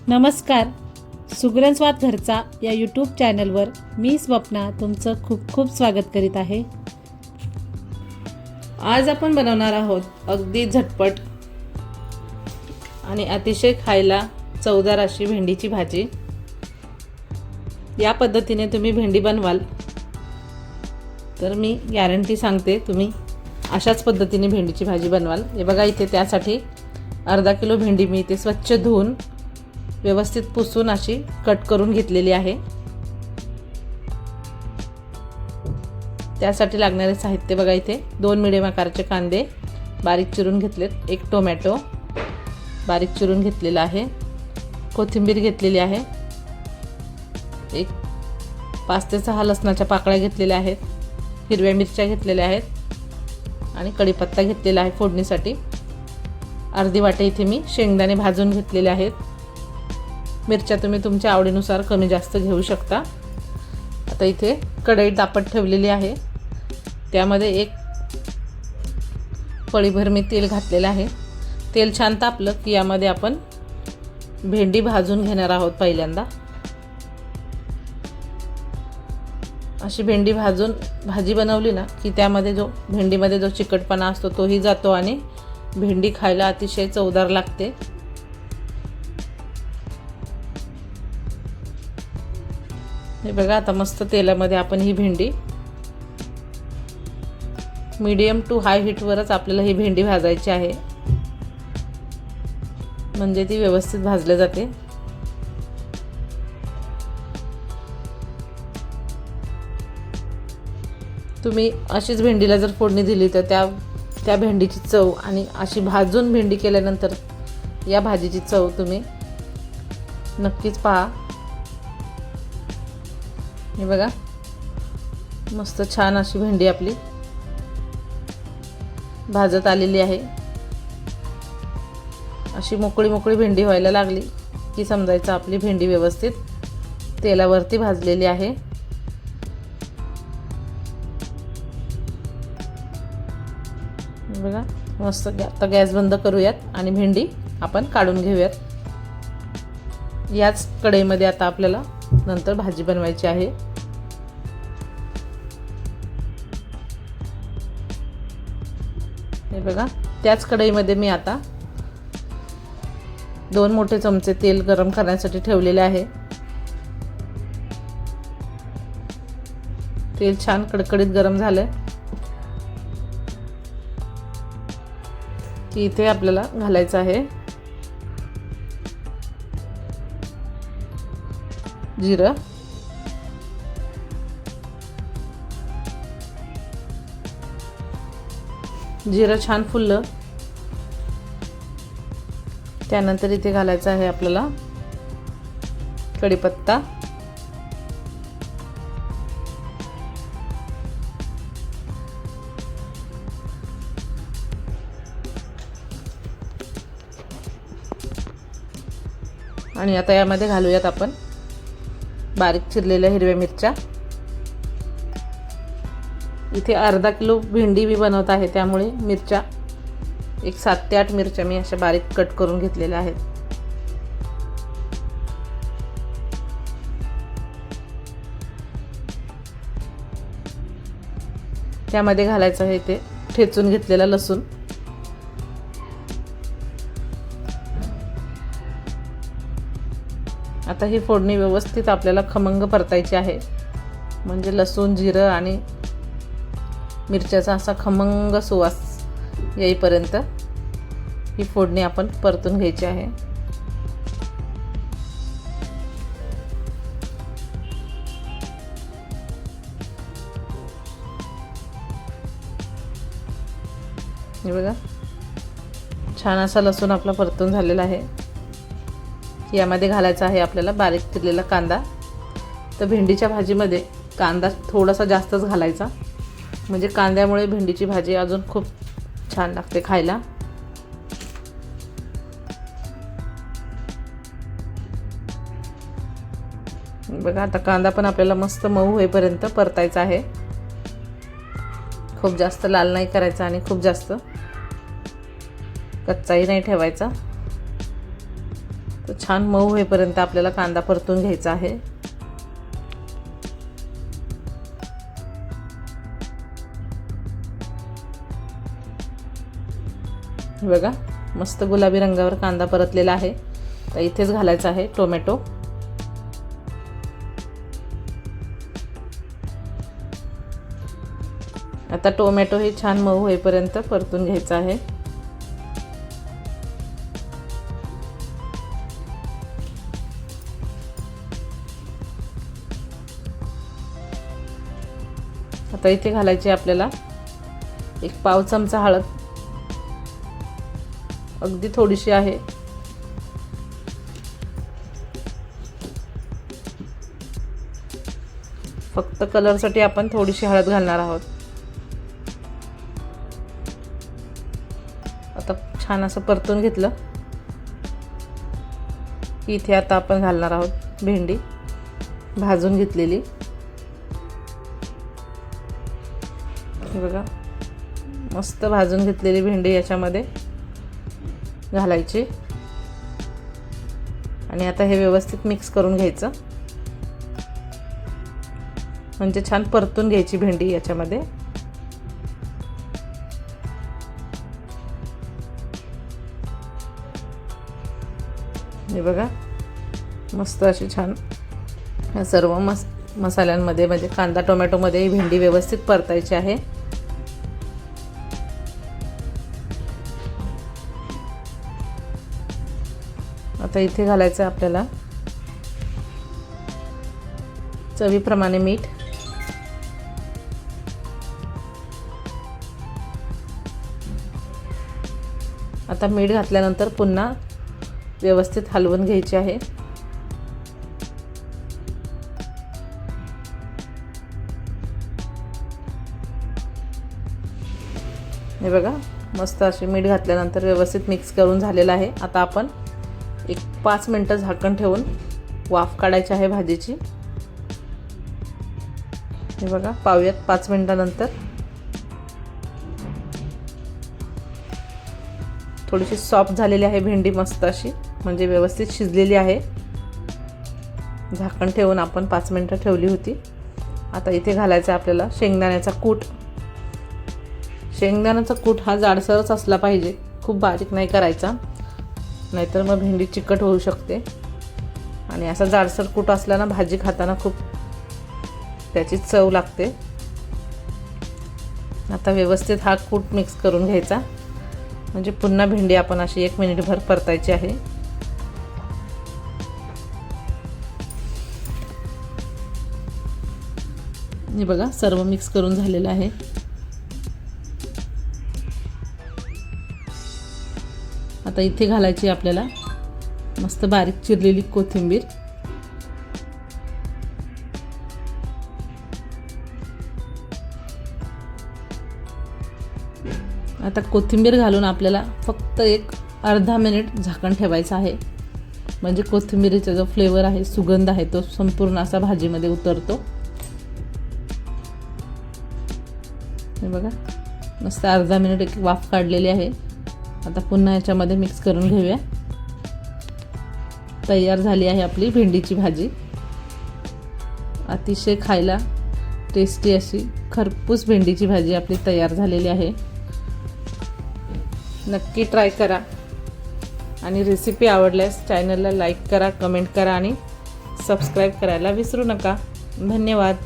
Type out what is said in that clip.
नमस्कार. सुगरण स्वाद घरचा या यूट्यूब चॅनलवर मी स्वप्ना तुमचं खूप खूप स्वागत करीत आहे. आज आपण बनवणार आहोत अगदी झटपट आणि अतिशय खायला चवदार अशी भेंडीची भाजी. या पद्धतीने तुम्ही भेंडी बनवाल तर मी गॅरंटी सांगते तुम्ही अशाच पद्धतीने भेंडीची भाजी बनवाल. हे बघा, इथे त्यासाठी अर्धा किलो भेंडी मी इथे स्वच्छ धुवून व्यवस्थित पुसून अशी कट करून घेतलेली आहे. त्यासाठी लागणारे साहित्य बघा, इथे 2 मिडियम आकाराचे कांदे बारीक चिरून घेतलेत, 1 टोमॅटो बारीक चिरून घेतलेला आहे, कोथिंबीर घेतलेली आहे, 5 ते 6 लसणाच्या पाकळ्या घेतलेल्या आहेत, हिरव्या मिरच्या घेतलेल्या आहेत आणि कढीपत्ता घेतलेला आहे फोडणीसाठी. अर्धी वाटी इथे मी शेंगदाणे भाजून घेतलेले आहेत. मिरच्या तुम्ही तुमच्या आवडीनुसार कमी जास्त घेऊ शकता. आता इथे कढई तापत ठेवलेली आहे, त्यामध्ये 1 पळीभर मी तेल घातलेलं आहे. तेल छान तापलं की यामध्ये आपण भेंडी भाजून घेणार आहोत. पहिल्यांदा अशी भेंडी भाजून भाजी बनवली ना की त्यामध्ये भेंडीमध्ये जो चिकटपणा असतो तोही जातो आणि भेंडी खायला अतिशय चवदार लागते. हे बघा, आता मस्त तेलामध्ये आपण ही भेंडी मीडियम टू हाय हीटवरच आपल्याला ही भेंडी भाजायची आहे, म्हणजे ती व्यवस्थित भाजली जाते. तुम्ही अशीच भेंडीला जर फोडणी दिली तर त्या भेंडीची चव आणि अशी भाजून भेंडी केल्यानंतर या भाजीची चव तुम्ही नक्कीच पहा. हे बघा, मस्त छान अशी भेंडी आपली भाजत आलेली आहे. अशी मोकळी मोकळी भेंडी व्हायला लागली की समजायचं आपली भेंडी व्यवस्थित तेलावरती भाजलेली आहे. बघा, मस्त. आता गॅस बंद करूयात आणि भेंडी आपण काढून घेऊयात. याच कढईमध्ये आता आपल्याला नंतर भाजी बनवायची आहे. हे बघा, त्याच कढईमध्ये मी आता 2 मोठे चमचे तेल गरम करण्यासाठी ठेवलेले आहे. तेल छान कडकडीत गरम झालंय की इथे आपल्याला घालायचं आहे जिरं, जिरं छान फुललं. त्यानंतर इथे घालायचं आहे आपल्याला कढीपत्ता, आणि आता यामध्ये घालूयात आपण बारीक चिरलेल्या हिरव्या मिरच्या. इथे अर्धा किलो भेंडी मी बनवत आहे, त्यामुळे मिरच्या 7 ते 8 मिरच्या मी अशा बारीक कट करून घेतलेल्या आहेत. त्यामध्ये घालायचं आहे ते ठेचून घेतलेला लसूण. आता ही फोडणी व्यवस्थित आपल्याला खमंग परतायची आहे, म्हणजे लसूण, जिरं आणि मिरच्याचा असा खमंग सुवास येईपर्यंत ही फोडणी आपण परतून घ्यायची आहे. हे बघा, छान असा लसूण आपला परतून झालेला आहे. यामध्ये घालायचा आहे आपल्याला बारीक चिरलेला कांदा. तर भेंडीच्या भाजीमध्ये कांदा थोडासा जास्तच घालायचा, म्हणजे कांद्यामुळे भेंडीची भाजी अजून खूप छान लागते खायला. बघा, आता कांदा पण आपल्याला मस्त मऊ होईपर्यंत परतायचा आहे. खूप जास्त लाल नाही करायचा आणि खूप जास्त कच्चाही नाही ठेवायचा. तर छान मऊ होईपर्यंत आपल्याला कांदा परतून घ्यायचा आहे। हे बघा मस्त गुलाबी रंगावर कांदा परतलेला आहे। तर इथेच घालायचा आहे टोमॅटो। आता टोमॅटो हे छान मऊ होईपर्यंत परतून घ्यायचा आहे। आता इथे घालायची आपल्याला एक पाव चमचा हळद, अगदी थोडीशी आहे। फक्त कलरसाठी आपण थोडीशी हळद घालणार आहोत। आता छान असं परतून घेतलं की इथे आता आपण घालणार आहोत भेंडी भाजून घेतलेली। हे बघा मस्त भाजून घेतलेली भेंडी याच्यामध्ये घालायची आणि आता हे व्यवस्थित मिक्स करून घ्यायचं, म्हणजे छान परतून घ्यायची भेंडी याच्यामध्ये। हे बघा मस्त अशी छान या सर्व मसाल्यांमध्ये म्हणजे कांदा टोमॅटोमध्ये ही भेंडी व्यवस्थित परतायची आहे। आता इथे घालायचं आपल्याला चवीप्रमाणे मीठ, आता मीठ घातल्यानंतर पुन्हा व्यवस्थित हलवून घ्यायचे आहे। हे बघा मस्त असे मीठ घातल्यानंतर व्यवस्थित मिक्स करून झालेलं आहे। आता आपण एक 5 मिनिटं झाकण ठेवून वाफ काढायची आहे भाजीची। हे बघा पाहूयात 5 मिनिटानंतर थोडीशी सॉफ्ट झालेली आहे भेंडी, मस्त अशी म्हणजे व्यवस्थित शिजलेली आहे। झाकण ठेवून आपण 5 मिनिटं ठेवली होती। आता इथे घालायचा आपल्याला शेंगदाण्याचा कूट। शेंगदाण्याचा कूट हा जाडसरच असला पाहिजे, खूप बारीक नाही करायचा, नाहीतर मग भेंडी चिकट होऊ शकते। आणि असा जाडसर कूट असला ना भाजी खाताना खूप त्याची चव लागते। आता व्यवस्थित हा कूट मिक्स करून घ्यायचा, म्हणजे पुन्हा भेंडी आपण अशी 1 मिनिटभर परतायची आहे। हे बघा सर्व मिक्स करून झालेलं आहे। आता इथे घालायची आपल्याला मस्त बारीक चिरलेली कोथिंबीर। आता कोथिंबीर घालून आपल्याला फक्त एक अर्धा मिनिट झाकण ठेवायचं आहे, म्हणजे कोथिंबीरीचा जो फ्लेवर आहे, सुगंध आहे, तो संपूर्ण असा भाजीमध्ये उतरतो। हे बघा मस्त अर्धा मिनिट एक वाफ काढलेली आहे। आता पुन्हा याच्यामध्ये मिक्स करून घेऊया। तयार झाली आहे आपली भेंडीची भाजी। अतिशय खायला टेस्टी अशी खरपूस भेंडीची भाजी आपली तयार झालेली आहे। नक्की ट्राय करा आणि रेसिपी आवडल्यास चॅनलला लाईक करा, कमेंट करा आणि सबस्क्राईब करायला विसरू नका। धन्यवाद।